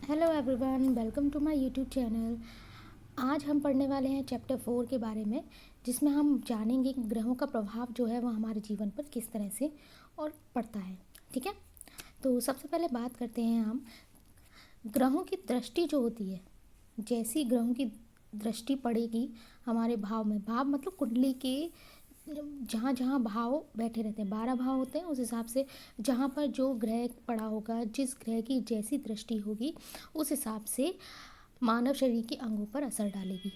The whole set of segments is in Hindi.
Hello everyone, welcome to my YouTube channel. आज हम पढ़ने वाले हैं चैप्टर 4 के बारे में, जिसमें हम जानेंगे कि ग्रहों का प्रभाव जो है वो हमारे जीवन पर किस तरह से और पड़ता है। ठीक है, तो सबसे पहले बात करते हैं हम ग्रहों की दृष्टि जो होती है। जैसी ग्रहों की दृष्टि पड़ेगी हमारे भाव में, भाव मतलब कुंडली के जहाँ जहाँ भाव बैठे रहते हैं, 12 भाव होते हैं, उस हिसाब से जहाँ पर जो ग्रह पड़ा होगा, जिस ग्रह की जैसी दृष्टि होगी उस हिसाब से मानव शरीर के अंगों पर असर डालेगी।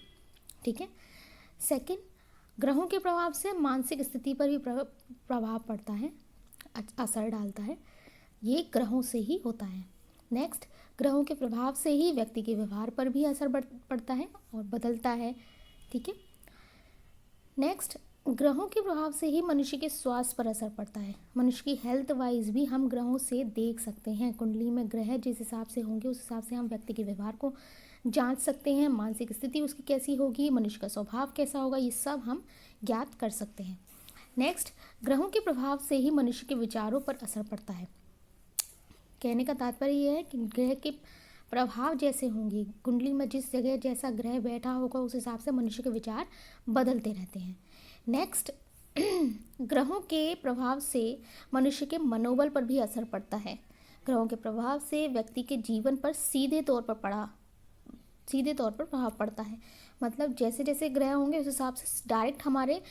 ठीक है। सेकंड, ग्रहों के प्रभाव से मानसिक स्थिति पर भी प्रभाव पड़ता है, असर डालता है। ये ग्रहों से ही होता है। नेक्स्ट, ग्रहों के प्रभाव से ही व्यक्ति के व्यवहार पर भी असर पड़ता है और बदलता है। ठीक है। नेक्स्ट, ग्रहों के प्रभाव से ही मनुष्य के स्वास्थ्य पर असर पड़ता है। मनुष्य की हेल्थ वाइज भी हम ग्रहों से देख सकते हैं। कुंडली में ग्रह जिस हिसाब से होंगे उस हिसाब से हम व्यक्ति के व्यवहार को जांच सकते हैं, मानसिक स्थिति उसकी कैसी होगी, मनुष्य का स्वभाव कैसा होगा, ये सब हम ज्ञात कर सकते हैं। नेक्स्ट, ग्रहों के प्रभाव से ही मनुष्य के विचारों पर असर पड़ता है। कहने का तात्पर्य यह है कि ग्रह के प्रभाव जैसे होंगे, कुंडली में जिस जगह जैसा ग्रह बैठा होगा उस हिसाब से मनुष्य के विचार बदलते रहते हैं। नेक्स्ट, ग्रहों के प्रभाव से मनुष्य के मनोबल पर भी असर पड़ता है। ग्रहों के प्रभाव से व्यक्ति के जीवन पर सीधे तौर पर प्रभाव पड़ता है। मतलब जैसे जैसे ग्रह होंगे उस हिसाब से डायरेक्ट हमारे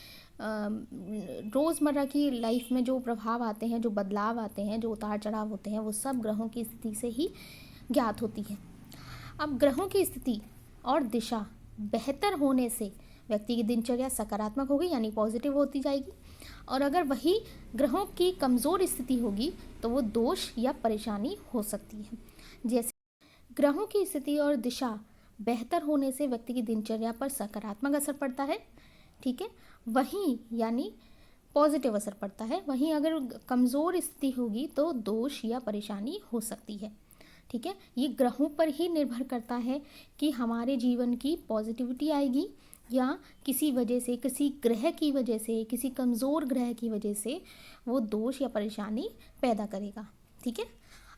रोज़मर्रा की लाइफ में जो प्रभाव आते हैं, जो बदलाव आते हैं, जो उतार चढ़ाव होते हैं, वो सब ग्रहों की स्थिति से ही ज्ञात होती है। अब ग्रहों की स्थिति और दिशा बेहतर होने से व्यक्ति की दिनचर्या सकारात्मक होगी, यानी पॉजिटिव होती जाएगी। और अगर वही ग्रहों की कमज़ोर स्थिति होगी तो वो दोष या परेशानी हो सकती है। जैसे ग्रहों की स्थिति और दिशा बेहतर होने से व्यक्ति की दिनचर्या पर सकारात्मक असर पड़ता है। ठीक है, वहीं यानी पॉजिटिव असर पड़ता है। वहीं अगर कमज़ोर स्थिति होगी तो दोष या परेशानी हो सकती है। ठीक है, ये ग्रहों पर ही निर्भर करता है कि हमारे जीवन की पॉजिटिविटी आएगी या किसी वजह से, किसी ग्रह की वजह से, किसी कमज़ोर ग्रह की वजह से वो दोष या परेशानी पैदा करेगा। ठीक है।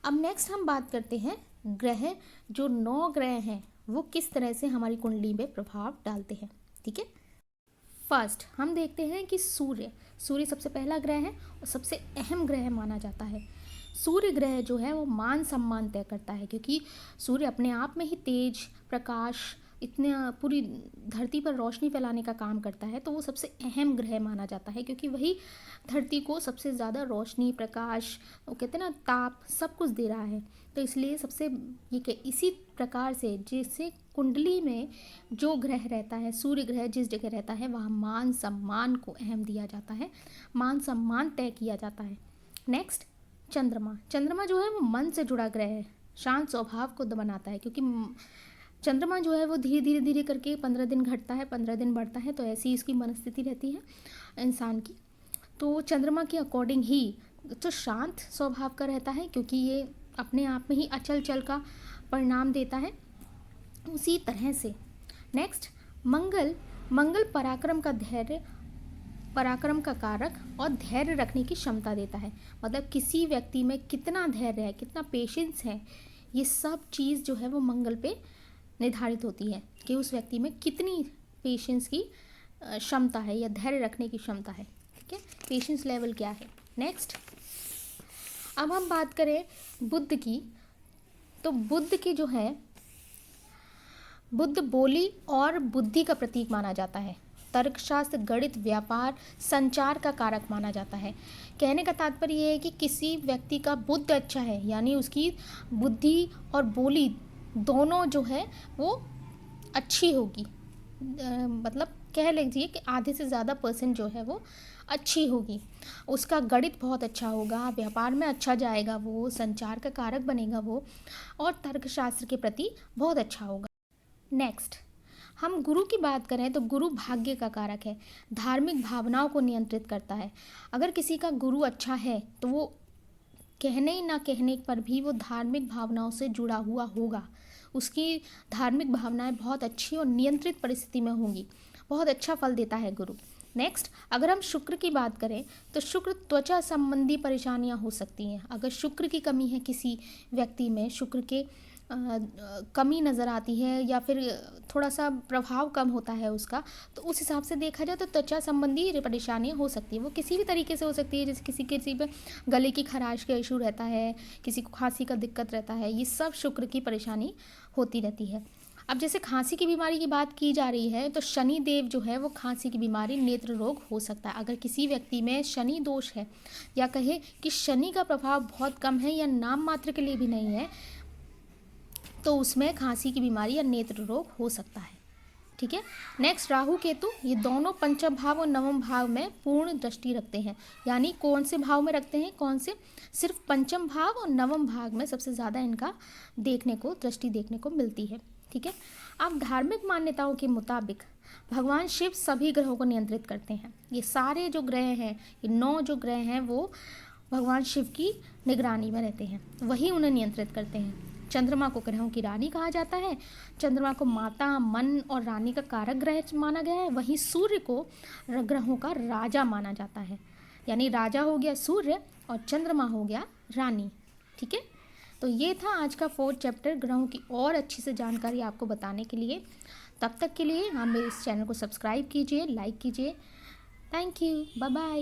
अब नेक्स्ट हम बात करते हैं ग्रह, जो 9 ग्रह हैं वो किस तरह से हमारी कुंडली में प्रभाव डालते हैं। ठीक है। फर्स्ट हम देखते हैं कि सूर्य सबसे पहला ग्रह है और सबसे अहम ग्रह माना जाता है। सूर्य ग्रह जो है वो मान सम्मान तय करता है, क्योंकि सूर्य अपने आप में ही तेज प्रकाश इतने पूरी धरती पर रोशनी फैलाने का काम करता है, तो वो सबसे अहम ग्रह माना जाता है, क्योंकि वही धरती को सबसे ज़्यादा रोशनी, प्रकाश, वो कहते हैं ना, ताप, सब कुछ दे रहा है। तो इसलिए सबसे इसी प्रकार से जैसे कुंडली में जो ग्रह रहता है, सूर्य ग्रह जिस जगह रहता है वहाँ मान सम्मान को अहम दिया जाता है, मान सम्मान तय किया जाता है। नेक्स्ट, चंद्रमा जो है वो मन से जुड़ा ग्रह है, शांत स्वभाव को बनाता है, क्योंकि चंद्रमा जो है वो धीरे धीरे करके 15 दिन घटता है, 15 दिन बढ़ता है, तो ऐसी इसकी मनस्थिति रहती है इंसान की। तो चंद्रमा के अकॉर्डिंग ही तो शांत स्वभाव का रहता है, क्योंकि ये अपने आप में ही अचल चल का परिणाम देता है। उसी तरह से नेक्स्ट, मंगल पराक्रम का कारक और धैर्य रखने की क्षमता देता है। मतलब किसी व्यक्ति में कितना धैर्य है, कितना पेशेंस है, ये सब चीज़ जो है वो मंगल पे निर्धारित होती है कि उस व्यक्ति में कितनी पेशेंस की क्षमता है या धैर्य रखने की क्षमता है। ठीक है, पेशेंस लेवल क्या है। नेक्स्ट, अब हम बात करें बुध की, तो बुध की जो है, बुध बोली और बुद्धि का प्रतीक माना जाता है। तर्कशास्त्र, गणित, व्यापार, संचार का कारक माना जाता है। कहने का तात्पर्य ये है कि किसी व्यक्ति का बुद्ध अच्छा है, यानी उसकी बुद्धि और बोली दोनों जो है वो अच्छी होगी। मतलब कह लीजिए कि आधे से ज़्यादा % जो है वो अच्छी होगी। उसका गणित बहुत अच्छा होगा, व्यापार में अच्छा जाएगा वो, संचार का कारक बनेगा वो, और तर्कशास्त्र के प्रति बहुत अच्छा होगा। नेक्स्ट, हम गुरु की बात करें तो गुरु भाग्य का कारक है, धार्मिक भावनाओं को नियंत्रित करता है। अगर किसी का गुरु अच्छा है तो वो कहने ना कहने पर भी वो धार्मिक भावनाओं से जुड़ा हुआ होगा, उसकी धार्मिक भावनाएं बहुत अच्छी और नियंत्रित परिस्थिति में होंगी, बहुत अच्छा फल देता है गुरु। नेक्स्ट, अगर हम शुक्र की बात करें तो शुक्र त्वचा संबंधी परेशानियां हो सकती हैं। अगर शुक्र की कमी है किसी व्यक्ति में, शुक्र के कमी नज़र आती है या फिर थोड़ा सा प्रभाव कम होता है उसका, तो उस हिसाब से देखा जाए तो त्वचा संबंधी परेशानियाँ हो सकती है। वो किसी भी तरीके से हो सकती है, जैसे किसी किसी पे गले की खराश का इशू रहता है, किसी को खांसी का दिक्कत रहता है, ये सब शुक्र की परेशानी होती रहती है। अब जैसे खांसी की बीमारी की बात की जा रही है, तो शनि देव जो है वो खांसी की बीमारी, नेत्र रोग हो सकता है। अगर किसी व्यक्ति में शनि दोष है या कहे कि शनि का प्रभाव बहुत कम है या नाम मात्र के लिए भी नहीं है, तो उसमें खांसी की बीमारी या नेत्र रोग हो सकता है। ठीक है। नेक्स्ट राहु केतु, ये दोनों पंचम भाव और नवम भाव में पूर्ण दृष्टि रखते हैं। यानी कौन से भाव में रखते हैं, कौन से, सिर्फ पंचम भाव और नवम भाग में सबसे ज़्यादा इनका दृष्टि देखने को मिलती है। ठीक है। अब धार्मिक मान्यताओं के मुताबिक भगवान शिव सभी ग्रहों को नियंत्रित करते हैं। ये सारे जो ग्रह हैं, ये 9 जो ग्रह हैं, वो भगवान शिव की निगरानी में रहते हैं, वही उन्हें नियंत्रित करते हैं। चंद्रमा को ग्रहों की रानी कहा जाता है। चंद्रमा को माता, मन और रानी का कारक ग्रह माना गया है। वहीं सूर्य को ग्रहों का राजा माना जाता है। यानी राजा हो गया सूर्य और चंद्रमा हो गया रानी। ठीक है। तो ये था आज का 4th चैप्टर, ग्रहों की और अच्छी से जानकारी आपको बताने के लिए। तब तक के लिए आप मेरे इस चैनल को सब्सक्राइब कीजिए, लाइक कीजिए। Thank you, bye bye.